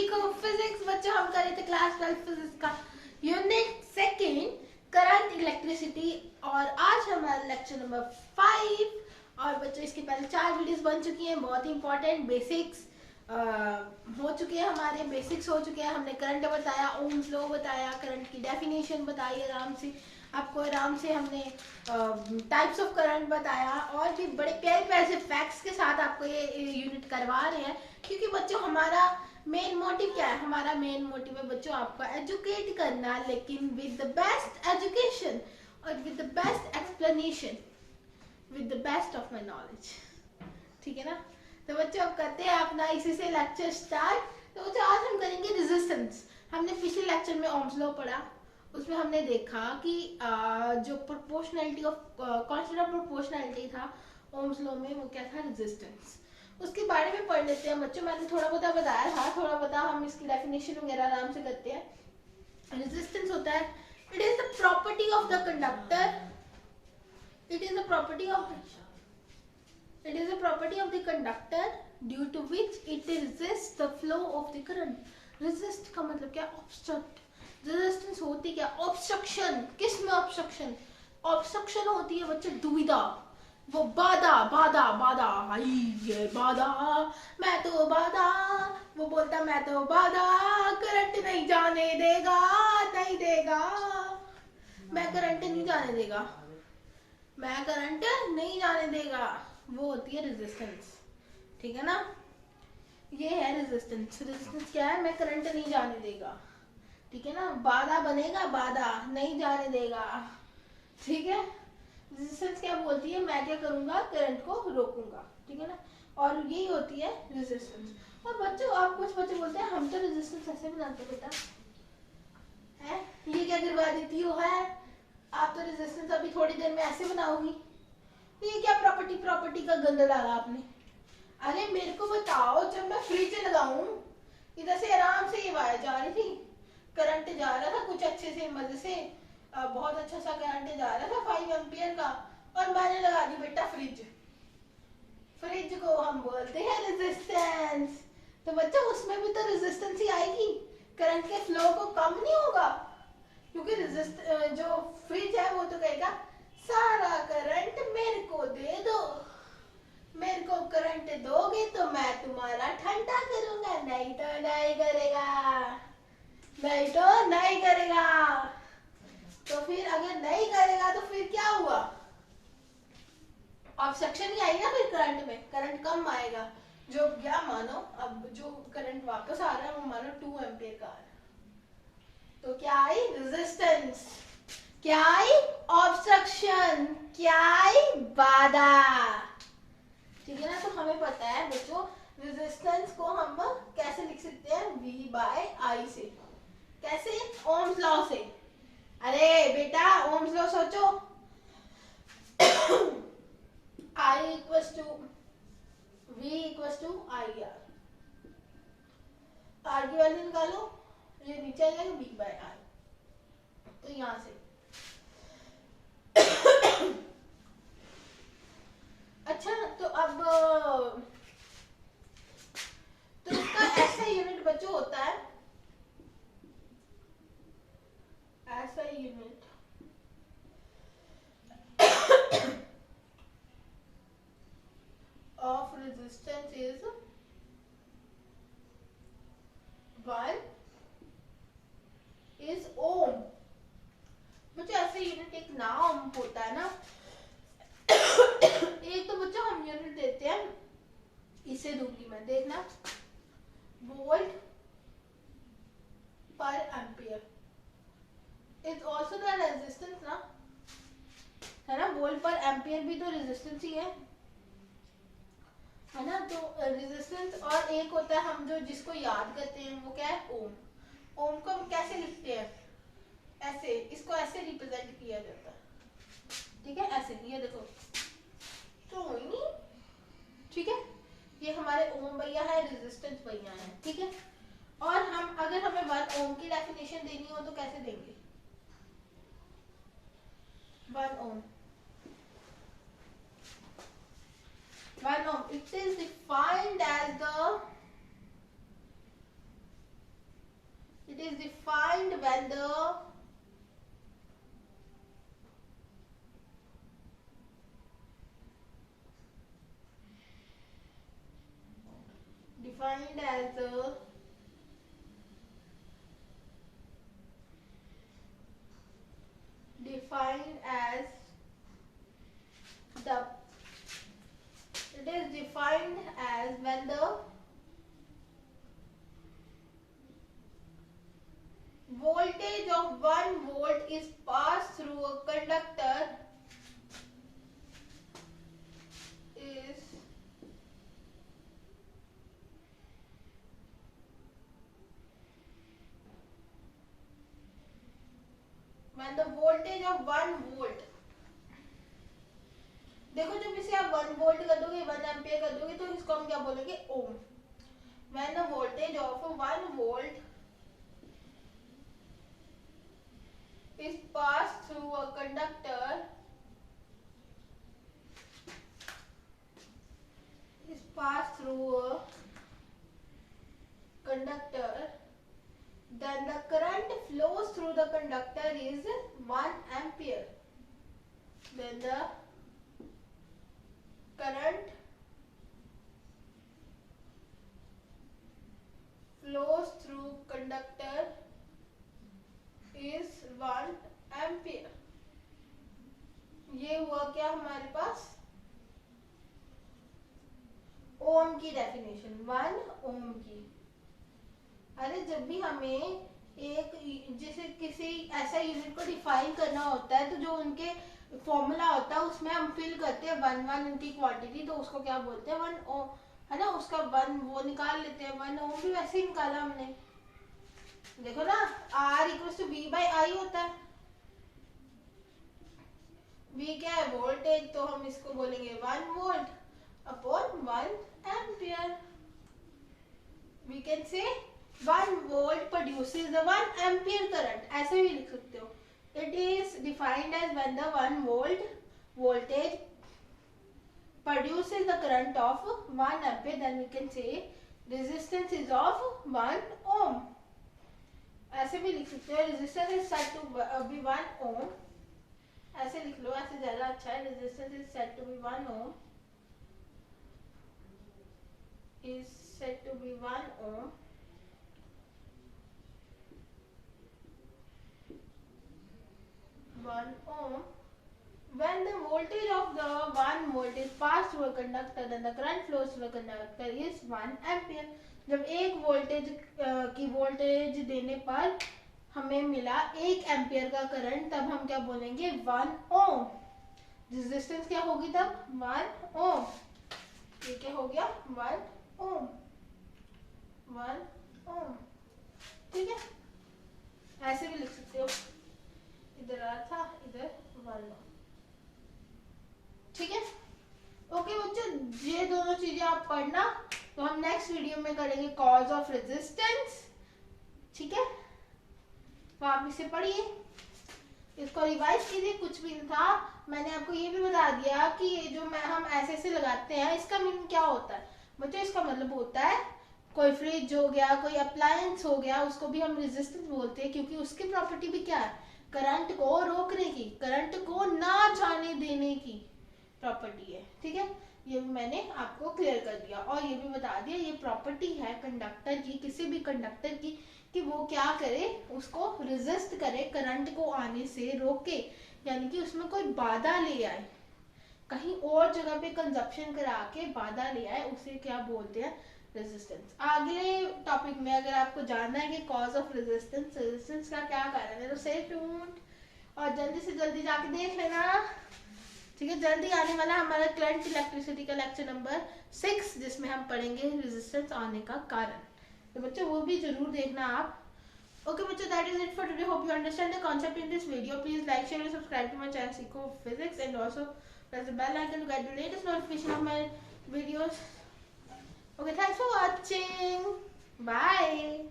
Week of physics. बच्चों हम कर रहे थे क्लास 12 फिजिक्स का यूनिट सेकेंड करंट इलेक्ट्रिसिटी और आज हमारा लेक्चर नंबर 5। और बच्चों इसके पहले 4 वीडियोस बन चुकी हैं, बहुत ही इंपॉर्टेंट बेसिक्स हो चुके हैं, हमारे बेसिक्स हो चुके हैं। हमने करंट बताया, ओम्स लॉ बताया, करंट की डेफिनेशन बताई आराम से आपको, आराम से हमने टाइप्स ऑफ करंट बताया और भी बड़े प्यारे प्यारे से फैक्ट्स के साथ आपको ये यूनिट करवा रहे हैं। क्योंकि बच्चों हमारा मेन मोटिव क्या है? हमारा मेन मोटिव है बच्चों आपको एजुकेट करना, लेकिन विद द बेस्ट एजुकेशन और with the best explanation, with the best of my knowledge. ठीक है ना? तो बच्चों अब करते हैं अपना इसी से लेक्चर स्टार्ट। तो बच्चों आज हम करेंगे रेजिस्टेंस। हमने पिछले लेक्चर में ओम्स लॉ पढ़ा, उसमें हमने देखा कि जो proportionality of constant of proportionality था ओम्स लॉ में, वो क्या था? रेजिस्टेंस। उसके बारे में पढ़ लेते हैं बच्चों। मैंने थोड़ा बहुत बताया था, थोड़ा बहुत हम इसकी डेफिनेशन वगैरह आराम से करते हैं। रेजिस्टेंस होता है, it is the property of the conductor, it is the property of it is a property of the conductor due to which it resists the flow of the current. resist का मतलब क्या? obstruct. resistance होती क्या? obstruction. किस में obstruction? obstruction होती है बच्चे दुविधा, वो बाधा बाधा बाधा, ये बाधा, मैं तो बाधा, वो बोलता मैं तो बाधा, करंट नहीं जाने देगा, नहीं देगा, मैं करंट नहीं जाने देगा, मैं करंट नहीं जाने देगा, वो होती है रेजिस्टेंस। ठीक है ना? ये है रेजिस्टेंस। रेजिस्टेंस क्या है? मैं करंट नहीं जाने देगा। ठीक है ना? बाधा बनेगा, बाधा नहीं जाने देगा। ठीक है? रेजिस्टेंस क्या बोलती है? मैं क्या करूंगा? करंट को रोकूंगा। ठीक है ना? और यही होती है रेजिस्टेंस। और बच्चों आप कुछ बच्चे बोलते हैं हम तो रेजिस्टेंस ऐसे बनाते बेटा है, ये क्या करवा देती हो है, आप तो रेजिस्टेंस अभी थोड़ी देर में ऐसे बनाओगी, ये क्या प्रॉपर्टी प्रॉपर्टी का गंदा डाला आपने? अरे मेरे को बताओ, जब मैं फ्रिज लगाऊं, इधर से आराम से ये वायर जा रही थी, करंट जा रहा था कुछ अच्छे से मजे से, बहुत अच्छा सा करंट जा रहा था 5 एम्पियर का, और मैंने लगा दी बेटा फ्रिज। फ्रिज को हम बोलते हैं रेजिस्टेंस। तो बच्चों उसमें भी तो रेजिस्टेंस ही आएगी, करंट के फ्लो को कम नहीं होगा, क्योंकि जो फ्रिज है वो तो कहेगा सारा करंट मेरे को दे दो, मेरे को करंट दोगे तो मैं तुम्हारा ठंडा करूंगा, नहीं तो नहीं करेगा, नहीं तो नहीं करेगा। तो फिर अगर नहीं करेगा तो फिर क्या हुआ? ऑब्स्ट्रक्शन ही आई ना, फिर करंट में करंट कम आएगा। जो क्या मानो अब जो करंट वापस आ रहा है वो मानो 2 एम्पियर का आ रहा है, तो क्या आई? रेजिस्टेंस। क्या आई? ऑब्स्ट्रक्शन। क्या आई? बाधा। ठीक है ना? तो हमें पता है बच्चों रेजिस्टेंस को हम कैसे लिख सकते हैं? V बाय I से। कैसे? ओम्स लॉ से। अरे बेटा ओम्स लॉ सोचो I equals to V equals to IR, R की वैल्यू निकालो, ये नीचे आ जाएगा V बाय I। तो यहां से अच्छा, तो अब तो इसका ऐसा यूनिट बच्चों होता है, ऐसा unit of resistance is 1 is ohm. बच्चों ऐसे यूनिट एक नाम होता है ना, एक तो बच्चों हम यूनिट देते हैं, इसे दूंगी मैं, देखना, वोल्ट पर ampere is also the resistance ना, है ना? वोल्ट पर एम्पियर भी तो रेजिस्टेंस ही है ना? तो रेजिस्टेंस, और एक होता है हम जो जिसको याद करते हैं वो क्या है? ओम। ओम को हम कैसे लिखते हैं? ऐसे, इसको ऐसे रिप्रेजेंट किया जाता है। ठीक है? ऐसे, ये देखो तो नहीं, ठीक है? ये हमारे ओम भैया है, रेजिस्टेंस भैया है। ठीक है? और हम अगर हमें 1 ओम की डेफिनेशन देनी हो तो कैसे देंगे? 1 ओम, 1 ohm, it is defined as the defined when the defined as the defined as the it is defined as when the voltage of 1 volt is passed through a conductor is when the voltage of 1 volt, देखो जब इसे आप 1 volt कर दोगे 1 ampere कर दोगे तो इसको हम क्या बोलेंगे ओम. When the voltage of 1 volt is passed through a conductor then the current flows through the conductor is 1 ampere. Then the current flows through conductor is 1 ampere. ये हुआ क्या हमारे पास ओम की डेफिनेशन, 1 ओम की. अरे जब भी हमें एक जैसे किसी ऐसा यूनिट को डिफाइन करना होता है तो जो उनके फॉर्मूला होता है उसमें हम फिल करते हैं 1 उनकी क्वांटिटी, तो उसको क्या बोलते हैं 1 ओम, है ना. उसका 1 वो निकाल लेते हैं. 1 ओम भी वैसे ही निकाला हमने. देखो ना R = V/I होता है. V क्या है वोल्टेज, तो हम इसको बोलेंगे 1 volt upon 1 ampere. We can say 1 volt produces the 1 ampere current. ऐसे भी लिख सकते हो. It is defined as when the 1 volt voltage produces the current of 1 ampere. Then we can say resistance is of 1 ohm. ऐसे भी लिख सकते हो. Resistance is said to be 1 ohm. ऐसे लिख लो, ऐसे ज्यादा अच्छा है. Resistance is said to be 1 ohm. Is said to be 1 ohm. When the voltage of the 1 volt is passed through a conductor, then the current flows through the conductor is 1 ampere. जब एक voltage की voltage देने पर हमें मिला 1 ampere का current, तब हम क्या बोलेंगे 1 ओम. रेजिस्टेंस क्या होगी तब 1 ओम. ये क्या हो गया 1 ओम. 1 ओम. ठीक है, ऐसे भी लिख सकते हो. इधर आ था, इधर 1 ओम. ठीक है. ओके बच्चों, ये दोनों चीजें आप पढ़ना. तो हम नेक्स्ट वीडियो में करेंगे कॉज ऑफ रेजिस्टेंस. ठीक है, तो आप इसे पढ़िए, इसको रिवाइज कीजिए. कुछ भी नहीं था. मैंने आपको ये भी बता दिया कि ये जो हम ऐसे लगाते हैं इसका मीनिंग क्या होता है. बच्चों इसका मतलब होता है कोई फ्रिज हो गया, कोई अप्लायंस हो गया, उसको भी हम रेजिस्टेंस बोलते हैं क्योंकि उसकी प्रॉपर्टी भी क्या है, करंट को रोकने की, करंट को ना जाने देने की प्रॉपर्टी है. ठीक है, ये भी मैंने आपको क्लियर कर दिया. और ये भी बता दिया ये प्रॉपर्टी है कंडक्टर की, किसी भी कंडक्टर की, कि वो क्या करे, उसको रेजिस्ट करे, करंट को आने से रोके, यानी कि उसमें कोई बाधा ले आए, कहीं और जगह पे कंजप्शन करा के बाधा ले आए, उसे क्या बोलते हैं रेजिस्टेंस. अगले टॉपिक में अगर आपको जानना है कि कॉज ऑफ रेजिस्टेंस, रेजिस्टेंस का क्या कारण है, तो स्टे ट्यून्ड और जल्दी से जल्दी जाके देख लेना. ठीक है, जल्दी आने वाला हमारा करंट इलेक्ट्रिसिटी का लेक्चर नंबर 6, जिसमें हम पढ़ेंगे रेजिस्टेंस आने का कारण. तो बच्चों वो भी जरूर देखना आप. ओके बच्चों, that is it for today. Hope you understand the concept in this video. Please like, share and subscribe to my channel Seekho physics, and also press the bell icon to get the latest notification of my videos. Okay, thanks for watching. Bye.